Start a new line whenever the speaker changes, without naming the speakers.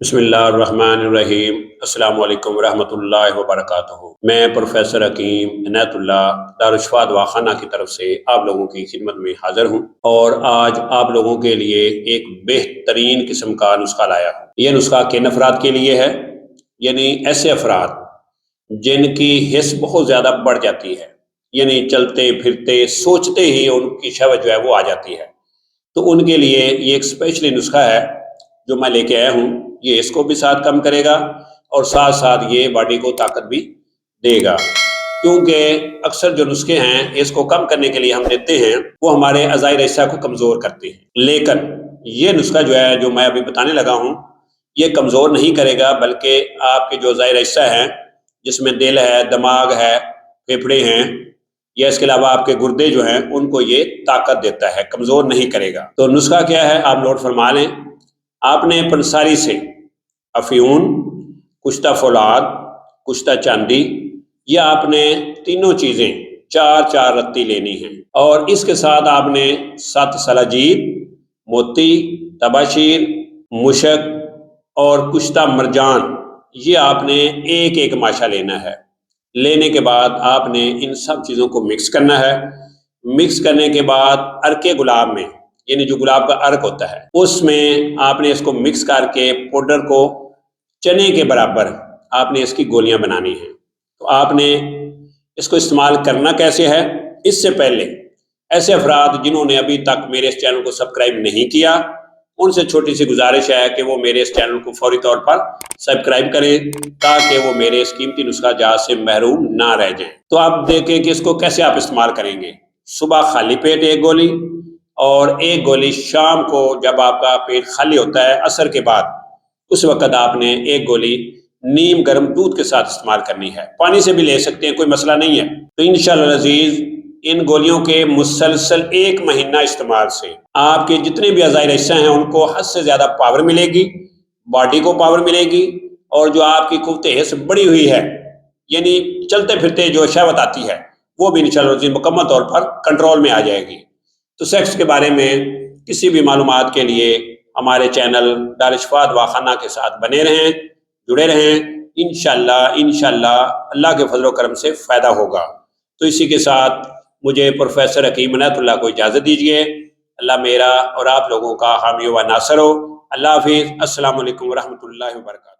بسم اللہ الرحمن الرحیم۔ السلام علیکم ورحمۃ اللہ وبرکاتہ۔ میں پروفیسر حکیم عنایت اللہ دارالشفاء دواخانہ کی طرف سے آپ لوگوں کی خدمت میں حاضر ہوں، اور آج آپ لوگوں کے لیے ایک بہترین قسم کا نسخہ لایا ہوں۔ یہ نسخہ کن افراد کے لیے ہے؟ یعنی ایسے افراد جن کی حس بہت زیادہ بڑھ جاتی ہے، یعنی چلتے پھرتے سوچتے ہی ان کی شہوت جو ہے وہ آ جاتی ہے، تو ان کے لیے یہ ایک اسپیشلی نسخہ ہے جو میں لے کے آیا ہوں۔ یہ اس کو بھی ساتھ کم کرے گا اور ساتھ ساتھ یہ باڈی کو طاقت بھی دے گا، کیونکہ اکثر جو نسخے ہیں اس کو کم کرنے کے لیے ہم دیتے ہیں وہ ہمارے اعضائے رئیسہ کو کمزور کرتے ہیں، لیکن یہ نسخہ جو ہے جو میں ابھی بتانے لگا ہوں یہ کمزور نہیں کرے گا، بلکہ آپ کے جو اعضائے رئیسہ ہیں جس میں دل ہے، دماغ ہے، پھیپھڑے ہیں، یا اس کے علاوہ آپ کے گردے جو ہیں ان کو یہ طاقت دیتا ہے، کمزور نہیں کرے گا۔ تو نسخہ کیا ہے آپ نوٹ فرما لیں۔ آپ نے پنساری سے افیون، کشتہ فولاد، کشتہ چاندی، یہ آپ نے تینوں چیزیں چار رتی لینی ہیں، اور اس کے ساتھ آپ نے 7 سلاجید، موتی، تباشیر، مشک اور کشتہ مرجان، یہ آپ نے ایک ایک ماشا لینا ہے۔ لینے کے بعد آپ نے ان سب چیزوں کو مکس کرنا ہے۔ مکس کرنے کے بعد عرق گلاب میں، یعنی جو گلاب کا عرق ہوتا ہے اس میں آپ نے اس کو مکس کر کے پاؤڈر کو چنے کے برابر آپ نے اس کی گولیاں بنانی ہیں۔ تو آپ نے اس کو استعمال کرنا کیسے ہے؟ اس سے پہلے ایسے افراد جنہوں نے ابھی تک میرے اس چینل کو سبسکرائب نہیں کیا، ان سے چھوٹی سی گزارش ہے کہ وہ میرے اس چینل کو فوری طور پر سبسکرائب کریں تاکہ وہ میرے اس قیمتی نسخہ جات سے محروم نہ رہ جائیں۔ تو آپ دیکھیں کہ اس کو کیسے آپ استعمال کریں گے۔ صبح خالی پیٹ 1 گولی، اور 1 گولی شام کو جب آپ کا پیٹ خالی ہوتا ہے عصر کے بعد، اس وقت آپ نے 1 گولی نیم گرم دودھ کے ساتھ استعمال کرنی ہے۔ پانی سے بھی لے سکتے ہیں، کوئی مسئلہ نہیں ہے۔ تو انشاءاللہ العزیز ان گولیوں کے مسلسل 1 مہینہ استعمال سے آپ کے جتنے بھی اعضائے رئیسہ ہیں ان کو حد سے زیادہ پاور ملے گی، باڈی کو پاور ملے گی، اور جو آپ کی قوت حس بڑی ہوئی ہے، یعنی چلتے پھرتے جو شہوت آتی ہے، وہ بھی انشاءاللہ العزیز مکمل طور پر کنٹرول میں آ جائے گی۔ تو سیکس کے بارے میں کسی بھی معلومات کے لیے ہمارے چینل دارالشفاء دواخانہ کے ساتھ بنے رہیں، جڑے رہیں۔ انشاءاللہ اللہ کے فضل و کرم سے فائدہ ہوگا۔ تو اسی کے ساتھ مجھے پروفیسر حکیم عنایت اللہ کو اجازت دیجیے۔ اللہ میرا اور آپ لوگوں کا حامی و ناصر ہو۔ اللہ حافظ۔ السلام علیکم ورحمۃ اللہ وبرکاتہ۔